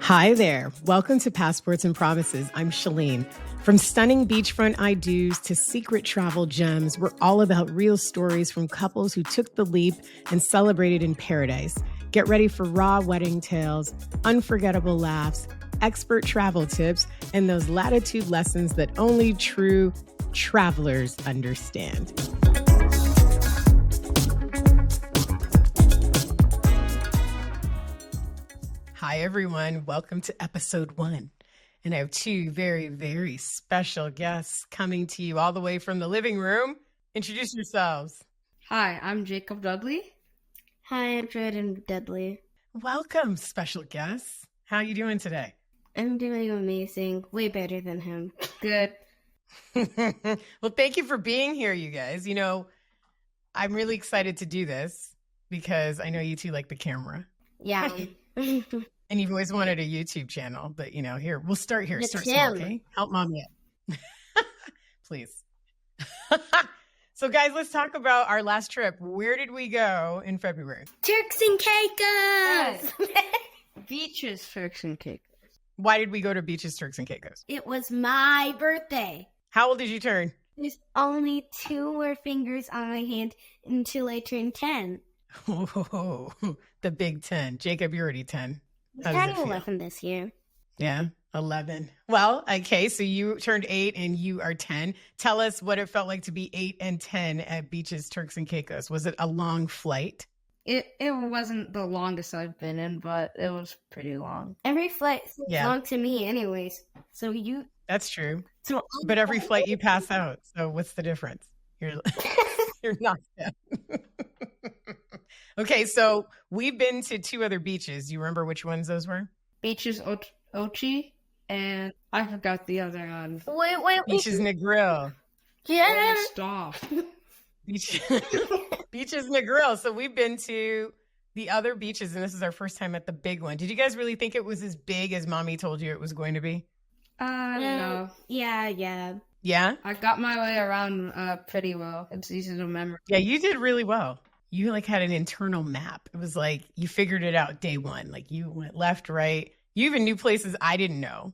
Hi there. Welcome to Passports and Promises. I'm Shalene. From stunning beachfront I-dos to secret travel gems, we're all about real stories from couples who took the leap and celebrated in paradise. Get ready for raw wedding tales, unforgettable laughs, expert travel tips, and those latitude lessons that only true travelers understand. Hi, everyone. Welcome to episode 1. And I have two very, very special guests coming to you all the way from the living room. Introduce yourselves. Hi, I'm Jacob Dudley. Hi, I'm Jordan Dudley. Welcome, special guests. How are you doing today? I'm doing amazing. Way better than him. Good. Well, thank you for being here, you guys. You know, I'm really excited to do this because I know you two like the camera. Yeah. And you've always wanted a YouTube channel, but you know, here, we'll start here. It's Start him. small, okay? Help mommy up. Please. So guys, let's talk about our last trip. Where did we go in February? Turks and Caicos! Beaches Turks and Caicos. Why did we go to Beaches Turks and Caicos? It was my birthday. How old did you turn? There's only 2 more fingers on my hand until I turn 10. Oh, the big 10. Jacob, you're already 10. I'm turning 11 this year. Yeah, 11. Well, okay, so you turned 8 and you are 10. Tell us what it felt like to be 8 and 10 at Beaches Turks and Caicos. Was it a long flight? It wasn't the longest I've been in, but it was pretty long. Every flight seems long to me anyways. That's true. But every flight you pass out. So what's the difference? You're not dead. Okay, so we've been to 2 other beaches. You remember which ones those were? Beaches Ochi, and I forgot the other one. Wait. Beaches Negril. Yeah. Stop. Beaches Negril. So we've been to the other beaches, and this is our first time at the big one. Did you guys really think it was as big as Mommy told you it was going to be? No. Yeah. Yeah? I got my way around pretty well. It's easy to remember. Yeah, you did really well. You like had an internal map. It was like you figured it out day one. Like you went left, right. You even knew places I didn't know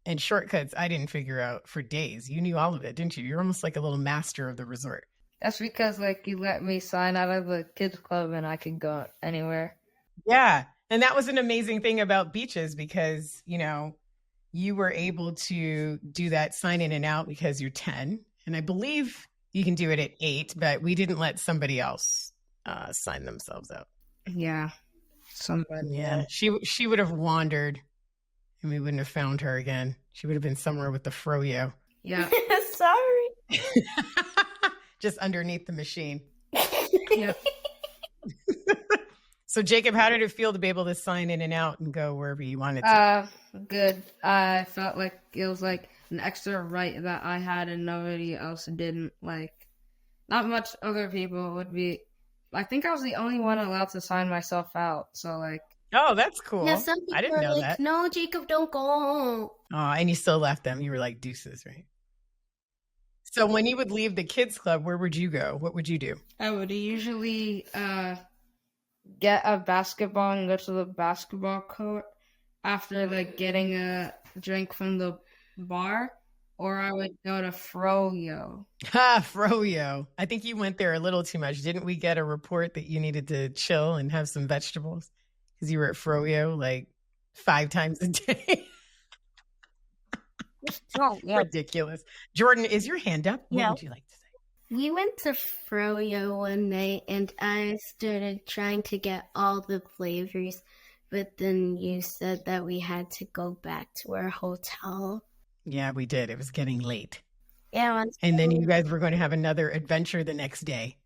and shortcuts I didn't figure out for days. You knew all of it, didn't you? You're almost like a little master of the resort. That's because you let me sign out of the kids club and I could go anywhere. Yeah. And that was an amazing thing about beaches because, you know, you were able to do that sign in and out because you're 10. And I believe you can do it at 8, but we didn't let somebody else sign themselves out. Yeah. Somebody. Yeah. She would have wandered and we wouldn't have found her again. She would have been somewhere with the Froyo. Yeah. Sorry. Just underneath the machine. Yeah. So Jacob, how did it feel to be able to sign in and out and go wherever you wanted to? Good. I felt like it was like an extra right that I had and nobody else didn't. Like, not much other people would be. I think I was the only one allowed to sign myself out. So like. Oh, that's cool. Yeah, some people I didn't know that. No, Jacob, don't go. Oh, and you still left them. You were like deuces, right? So when you would leave the kids club, where would you go? What would you do? I would usually get a basketball and go to the basketball court after like getting a drink from the bar, or I would go to Froyo. Froyo. I think you went there a little too much. Didn't we get a report that you needed to chill and have some vegetables because you were at Froyo like 5 times a day? Oh, yeah. Ridiculous. Jordan, is your hand up? What Yeah. would you like to say? We went to Froyo one night and I started trying to get all the flavors, but then you said that we had to go back to our hotel. Yeah, we did. It was getting late. Yeah. And then you guys were going to have another adventure the next day.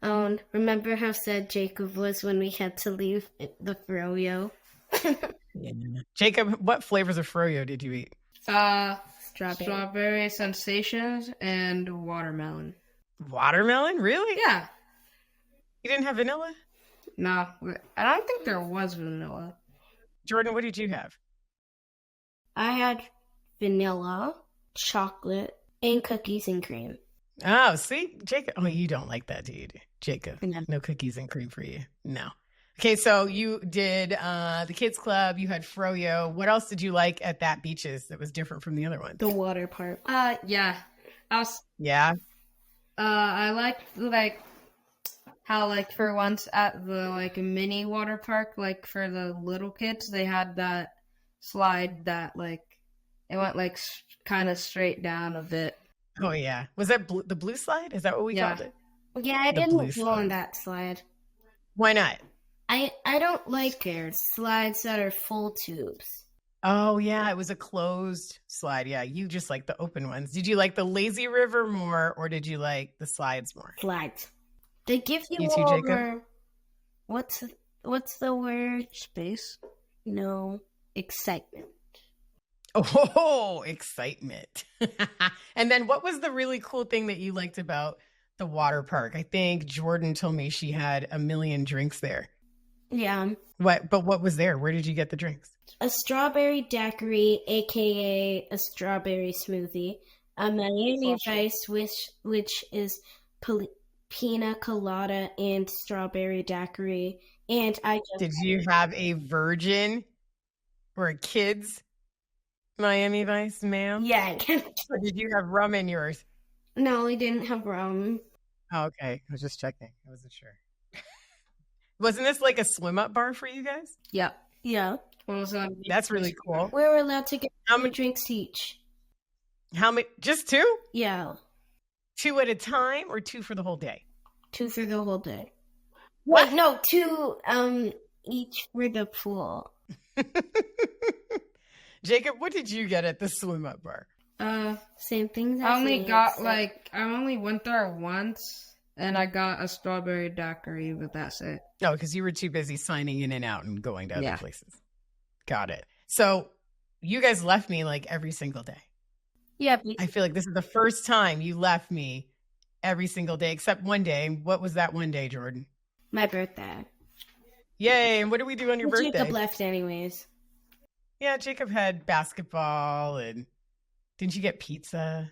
Oh, remember how sad Jacob was when we had to leave the Froyo? Yeah. Jacob, what flavors of Froyo did you eat? Strawberry Sensations and watermelon. Watermelon? Really? Yeah. You didn't have vanilla? No, I don't think there was vanilla. Jordan, what did you have? I had vanilla, chocolate, and cookies and cream. Oh, see? Jacob. Oh, you don't like that, do you? Jacob. No. No cookies and cream for you. No. Okay, so you did the kids club, you had Froyo. What else did you like at that beaches that was different from the other ones? The water park. Yeah. Yeah. I liked like how like for once at the like mini water park, like for the little kids, they had that slide that like it went like kind of straight down a bit. Oh yeah. Was that the blue slide? Is that what we Yeah. called it? Yeah, I The blue didn't go slide. on that slide. Why not? I don't like slides that are full tubes. Oh yeah, it was a closed slide. Yeah, you just like the open ones. Did you like the lazy river more, or did you like the slides more? Slides. They give you You too, Jacob? more. What's the word? Space. No, excitement. Oh, excitement. And then what was the really cool thing that you liked about the water park? I think Jordan told me she had a million drinks there. Yeah. But what was there? Where did you get the drinks? A strawberry daiquiri, aka a strawberry smoothie, a Miami Vice, which is pina colada and strawberry daiquiri, and Did you have a virgin or a kid's Miami Vice, ma'am? Yeah. Or did you have rum in yours? No, we didn't have rum. Oh, okay. I was just checking. I wasn't sure. Wasn't this like a swim up bar for you guys? Yeah. Yeah. That's really cool. We were allowed to get How 2 many- drinks each. How many? Just 2? Yeah. 2 at a time or 2 for the whole day? 2 for the whole day. What? Wait, no, 2 each for the pool. Jacob, what did you get at the swim up bar? Same thing. I only went there once, and I got a strawberry daiquiri, but that's it. No, because you were too busy signing in and out and going to other Yeah. places. Got it. So you guys left me like every single day. Yeah. I feel like this is the first time you left me every single day, except one day. What was that one day, Jordan? My birthday. Yay. And what did we do on your birthday? Jacob left anyways. Yeah, Jacob had basketball, and didn't you get pizza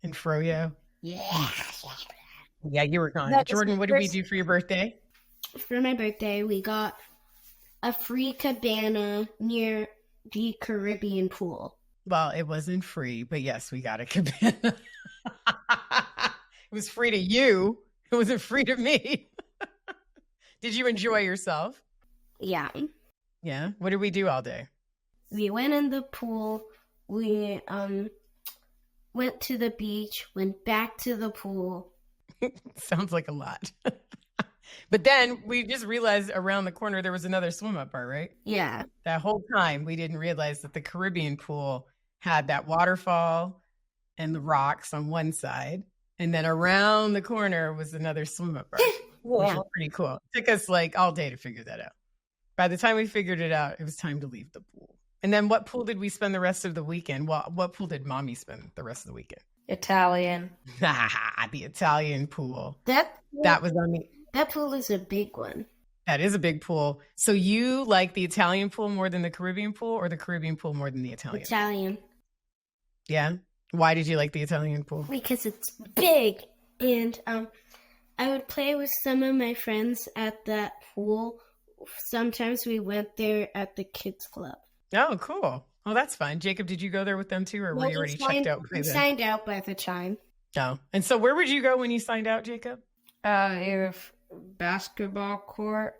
and Froyo? Yeah. Yeah, you were gone. That was Jordan, the what did we first- do for your birthday? For my birthday, we got a free cabana near the Caribbean pool. Well, it wasn't free, but yes, we got a cabana. It was free to you. It wasn't free to me. Did you enjoy yourself? Yeah. Yeah. What did we do all day? We went in the pool. We went to the beach, went back to the pool. Sounds like a lot. But then we just realized around the corner there was another swim up bar, right? Yeah. That whole time we didn't realize that the Caribbean pool had that waterfall and the rocks on one side. And then around the corner was another swim up bar, which was pretty cool. It took us like all day to figure that out. By the time we figured it out, it was time to leave the pool. And then what pool did we spend the rest of the weekend? Well, what pool did mommy spend the rest of the weekend? Italian. The Italian pool. That was on the... That pool is a big one. That is a big pool. So you like the Italian pool more than the Caribbean pool, or the Caribbean pool more than the Italian? Italian. Yeah? Why did you like the Italian pool? Because it's big. And I would play with some of my friends at that pool. Sometimes we went there at the kids club. Oh, cool. Oh, that's fun. Jacob, did you go there with them too, or were you already checked out? We signed out by the time. No. And so where would you go when you signed out, Jacob? Either basketball court,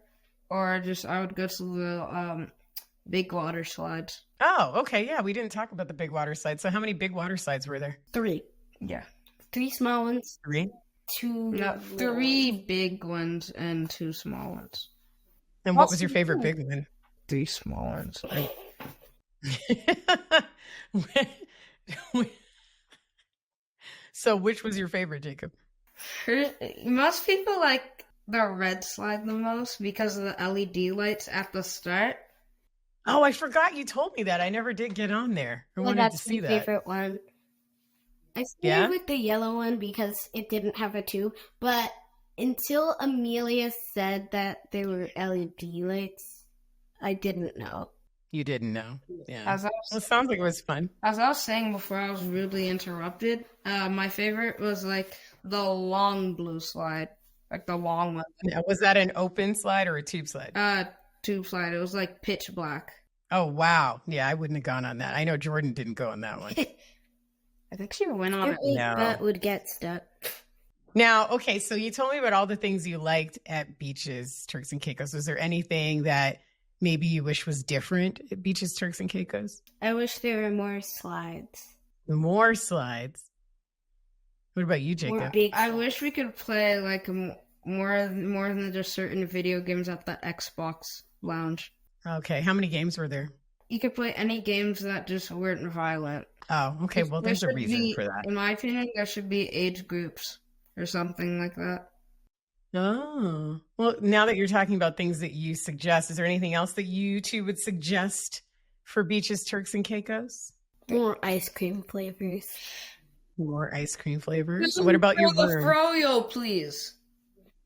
or I would go to the big water slides. Oh, okay. Yeah, we didn't talk about the big water slides. So how many big water slides were there? 3. Yeah. 3 small ones. 3? 2. No, 3 big ones and 2 small ones. And what was your favorite big one? 3 small ones. So which was your favorite, Jacob? Most people like the red slide the most because of the LED lights at the start. Oh, I forgot you told me that. I never did get on there. I wanted to see my that. favorite one. I started with the yellow one because it didn't have a tube, but until Amelia said that they were LED lights, I didn't know. You didn't know. Yeah. Well, it sounds like it was fun. As I was saying before, I was rudely interrupted. My favorite was like the long blue slide. like the long one. Now, was that an open slide or a tube slide? Tube slide. It was like pitch black. Oh, wow. Yeah, I wouldn't have gone on that. I know Jordan didn't go on that one. I think she went on it. That would get stuck. Now, okay, so you told me about all the things you liked at Beaches Turks and Caicos. Was there anything that maybe you wish was different at Beaches Turks and Caicos? I wish there were more slides. More slides. What about you, Jacob? I wish we could play like more than just certain video games at the Xbox lounge. Okay, how many games were there? You could play any games that just weren't violent. Oh, okay. Well, there's a reason for that. In my opinion, there should be age groups or something like that. Oh, well, now that you're talking about things that you suggest, is there anything else that you two would suggest for Beaches Turks and Caicos? More ice cream flavors. More ice cream flavors. What about your room? Froyo, please.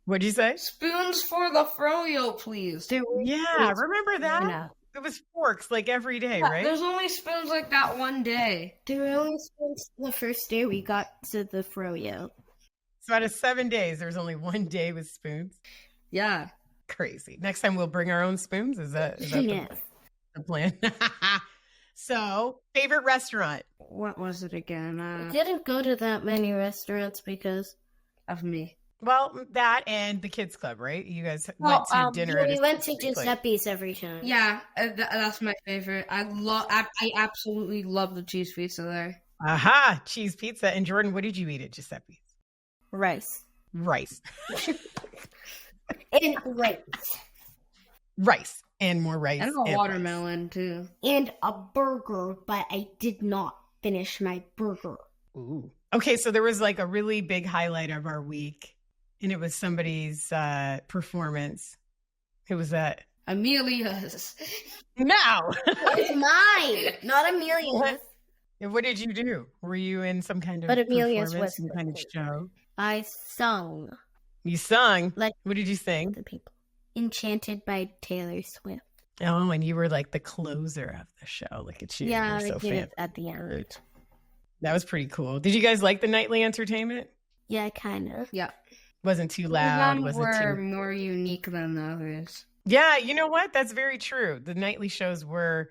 What'd you say? Spoons for the Froyo, please. Yeah, remember that? No. It was forks like every day, right? There's only spoons like that one day. There were only spoons the first day we got to the Froyo. So out of 7 days, there's only one day with spoons. Yeah. Crazy. Next time we'll bring our own spoons. Is that Yes. the plan? So, favorite restaurant? What was it again? I didn't go to that many restaurants because of me. Well, that and the kids club, right? You guys went to dinner. We went to Giuseppe's every time. Yeah, that's my favorite. I absolutely love the cheese pizza there. Aha, cheese pizza. And Jordan, what did you eat at Giuseppe's? Rice. Rice. And rice. Rice. And more rice. And a watermelon, too. And a burger, but I did not finish my burger. Ooh. Okay, so there was like a really big highlight of our week, and it was somebody's performance. Who was that? Amelia's. No! It's mine, not Amelia's. What did you do? Were you in some kind of But Amelia's performance, was some kind of show? I sung. You sung? Like what did you sing? The people. Enchanted by Taylor Swift. Oh, and you were like the closer of the show. Look at you. Yeah, I did it at the end. That was pretty cool. Did you guys like the nightly entertainment? Yeah, kind of. Yeah. Wasn't too loud. Some wasn't were too more unique than others. Yeah, you know what? That's very true. The nightly shows were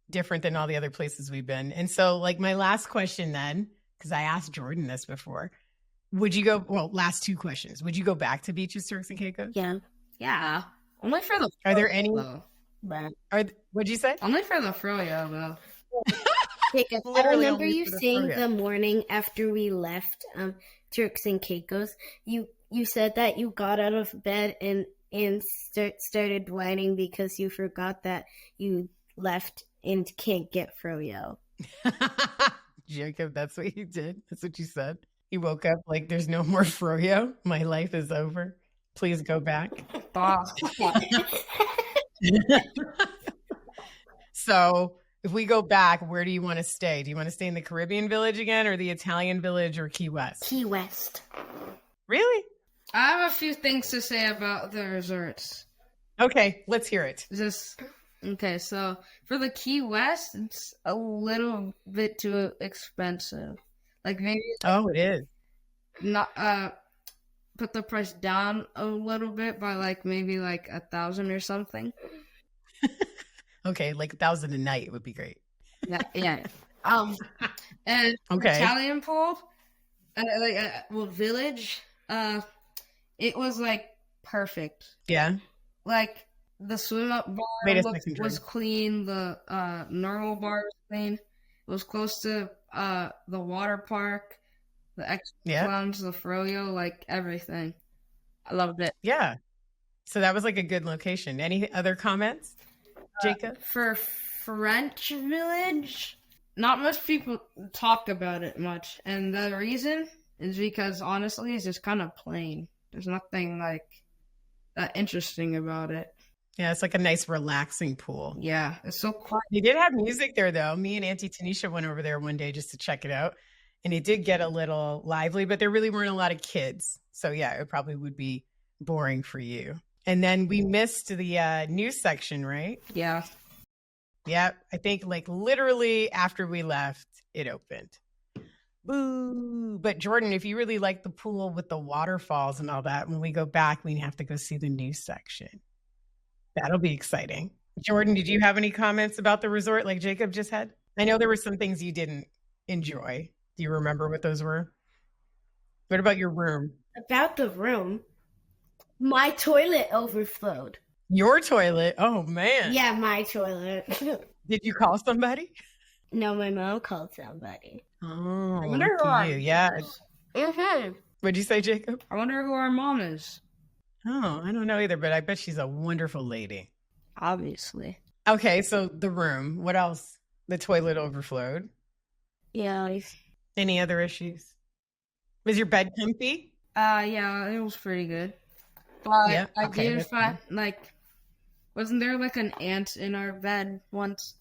different than all the other places we've been. And so, like, my last question then, because I asked Jordan this before, would you go, well, last two questions. Would you go back to Beaches Turks and Caicos? Yeah. Yeah. Only for the Are there any? though. What'd you say? Only for the Froyo, though. I remember you saying the morning after we left Turks and Caicos, you said that you got out of bed and started whining because you forgot that you left and can't get Froyo. Jacob, that's what you did. That's what you said. You woke up like, there's no more Froyo. My life is over. Please go back. So if we go back, where do you want to stay? Do you want to stay in the Caribbean Village again, or the Italian Village, or Key West? Key West. Really? I have a few things to say about the resorts. Okay, let's hear it. Okay, so for the Key West, it's a little bit too expensive. Like maybe it is. Not put the price down a little bit by like maybe like 1,000 or something. Okay, like 1,000 a night would be great. Yeah. And Italian pool, village. It was like perfect. Yeah. Like the swim up bar was clean. The normal bar was clean. It was close to the water park, the extra lounge, the Froyo, like everything. I loved it. Yeah. So that was like a good location. Any other comments, Jacob? For French Village, not much people talk about it much. And the reason is because honestly, it's just kind of plain. There's nothing like that interesting about it. Yeah, it's like a nice relaxing pool. Yeah, it's so quiet. They did have music there, though. Me and Auntie Tanisha went over there one day just to check it out. And it did get a little lively, but there really weren't a lot of kids. So, yeah, it probably would be boring for you. And then we missed the news section, right? Yeah. Yeah, I think like literally after we left, it opened. Boo. But Jordan, if you really like the pool with the waterfalls and all that, when we go back, we have to go see the new section. That'll be exciting. Jordan, did you have any comments about the resort like Jacob just had? I know there were some things you didn't enjoy. Do you remember what those were? What about your room? About the room, my toilet overflowed. Your toilet? Oh, man. Yeah, my toilet. Did you call somebody? No, my mom called somebody. Oh, I wonder who look our at you. Yeah. Mm-hmm. What'd you say, Jacob? I wonder who our mom is. Oh, I don't know either, but I bet she's a wonderful lady. Obviously. Okay, so the room. What else? The toilet overflowed. Yeah. Any other issues? Was your bed comfy? Yeah, it was pretty good. But Yeah, I okay, did that's find, wasn't there like an ant in our bed once?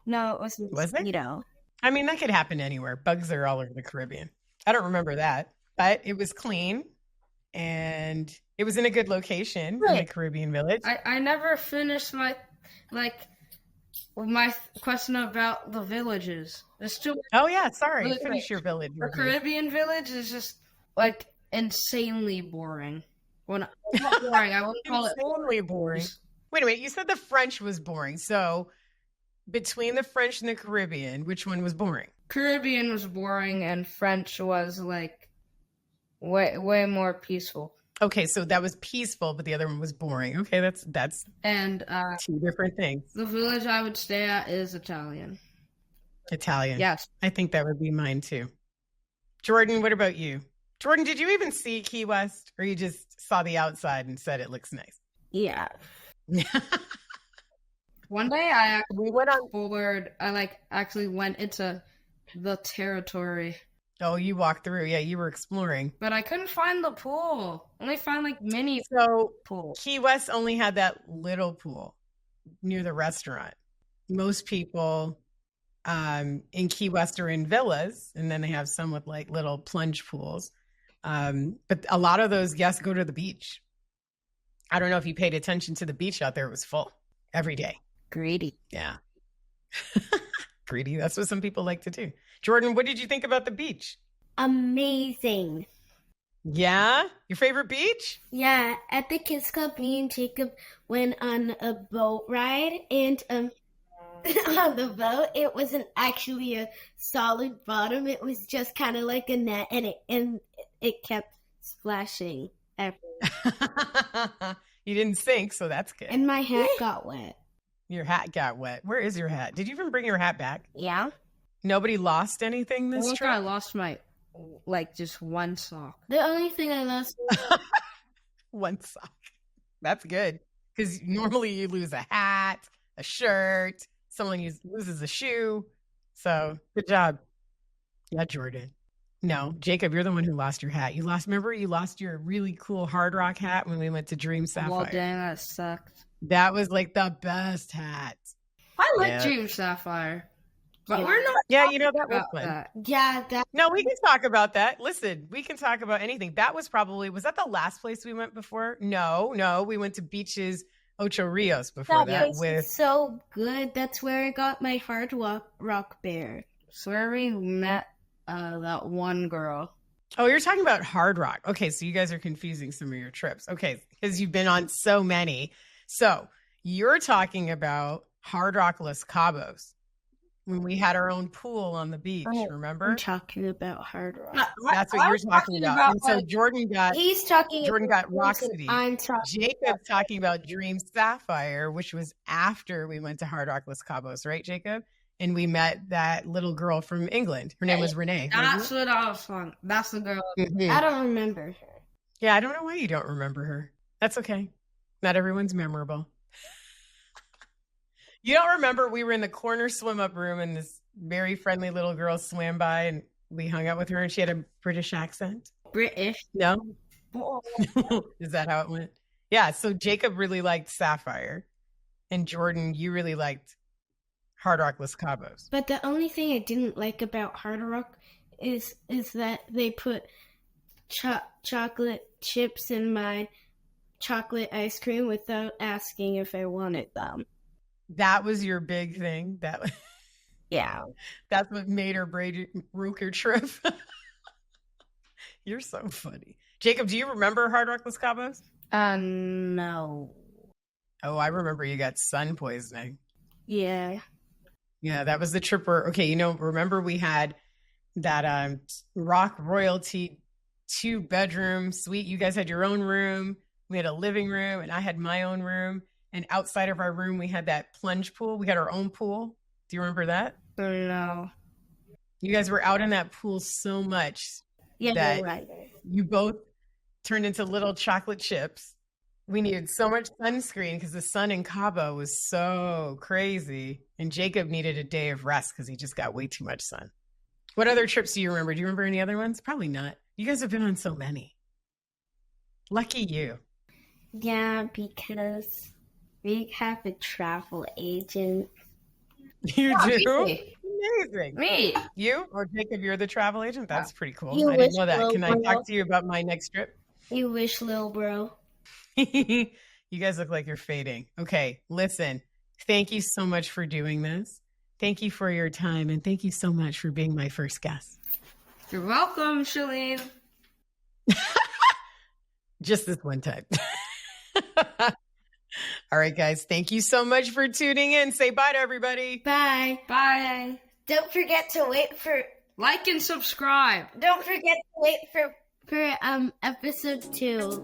No, it was a Was it? mosquito. I mean, that could happen anywhere. Bugs are all over the Caribbean. I don't remember that, but it was clean and it was in a good location in the Caribbean village. I never finished my question about the villages. There's still Oh, yeah. Sorry. Really Finish quick. your village. The review. Caribbean village is just insanely boring. Well, not boring. I wouldn't call it Insanely boring. Wait a minute. You said the French was boring. So between the French and the Caribbean, which one was boring? Caribbean was boring and French was way more peaceful. Okay, so that was peaceful, but the other one was boring. Okay, that's And two different things. the village I would stay at is Italian. Italian. Yes. I think that would be mine too. Jordan, what about you? Jordan, did you even see Key West, or you just saw the outside and said it looks nice? Yeah. One day I actually went into the territory. Oh, you walked through. Yeah, you were exploring. But I couldn't find the pool. Only found mini pool. Key West only had that little pool near the restaurant. Most people in Key West are in villas, and then they have some with little plunge pools. But a lot of those guests go to the beach. I don't know if you paid attention to the beach out there. It was full every day. Greedy. Yeah. Greedy. That's what some people like to do. Jordan, what did you think about the beach? Amazing. Yeah? Your favorite beach? Yeah, at the Kids Club, me and Jacob went on a boat ride, and on the boat, it wasn't actually a solid bottom. It was just kind of like a net, and it kept splashing everywhere. You didn't sink, so that's good. And my hat got wet. Your hat got wet. Where is your hat? Did you even bring your hat back? Yeah. Nobody lost anything this trip? I lost my, just one sock. The only thing I lost was one sock. That's good. Because normally you lose a hat, a shirt, someone loses a shoe. So good job. Yeah, Jordan. No, Jacob, you're the one who lost your hat. Remember you lost your really cool Hard Rock hat when we went to Dream Sapphire? Well, dang, that sucked. That was the best hat. I like Dream Sapphire. But we're not that was fun. that. Yeah, No, we can talk about that. Listen, we can talk about anything. That was that the last place we went before? No, we went to Beaches Ocho Rios before that. Place is so good. That's where I got my Hard Rock bear. So where we met that one girl. Oh, you're talking about Hard Rock. Okay, so you guys are confusing some of your trips. Okay, because you've been on so many. So you're talking about Hard Rock Los Cabos when we had our own pool on the beach, remember? I'm talking about Hard Rock. That's what you're talking about. And so Jordan got Rock City. I'm talking Jacob's talking about Dream Sapphire, which was after we went to Hard Rock Los Cabos, right, Jacob? And we met that little girl from England. Her name was Renee. That's what I was talking. That's the girl. Mm-hmm. I don't remember her. Yeah, I don't know why you don't remember her. That's okay. Not everyone's memorable. You don't remember we were in the corner swim-up room and this very friendly little girl swam by and we hung out with her and she had a British accent? British? No? Is that how it went? Yeah, so Jacob really liked Sapphire. And Jordan, you really liked Hard Rock Los Cabos. But the only thing I didn't like about Hard Rock is that they put chocolate chips in my chocolate ice cream without asking if I wanted them. That was your big thing. Yeah. That's what made or broke your trip. You're so funny. Jacob, do you remember Hard Rock Los Cabos? No. Oh, I remember you got sun poisoning. Yeah. Yeah, that was the trip where, okay, remember we had that Rock Royalty 2-bedroom suite. You guys had your own room. We had a living room, and I had my own room. And outside of our room, we had that plunge pool. We had our own pool. Do you remember that? No. You guys were out in that pool so much that you're right. you both turned into little chocolate chips. We needed so much sunscreen because the sun in Cabo was so crazy. And Jacob needed a day of rest because he just got way too much sun. What other trips do you remember? Do you remember any other ones? Probably not. You guys have been on so many. Lucky you. Yeah, because we have a travel agent. You do? Really? Amazing. Me? You or Jacob, you're the travel agent? That's pretty cool. You I didn't wish, know that. little Can I bro. talk to you about my next trip? You wish, little bro. You guys look like you're fading. Okay, listen. Thank you so much for doing this. Thank you for your time, and thank you so much for being my first guest. You're welcome, Shalene. Just this one time. All right, guys. Thank you so much for tuning in. Say bye to everybody. Bye. Bye. Don't forget to wait for. Like and subscribe. Don't forget to wait for episode 2.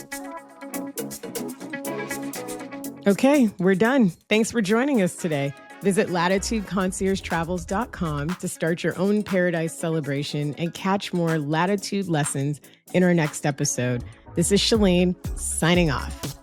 Okay, we're done. Thanks for joining us today. Visit latitudeconciergetravels.com to start your own paradise celebration and catch more latitude lessons in our next episode. This is Shalene signing off.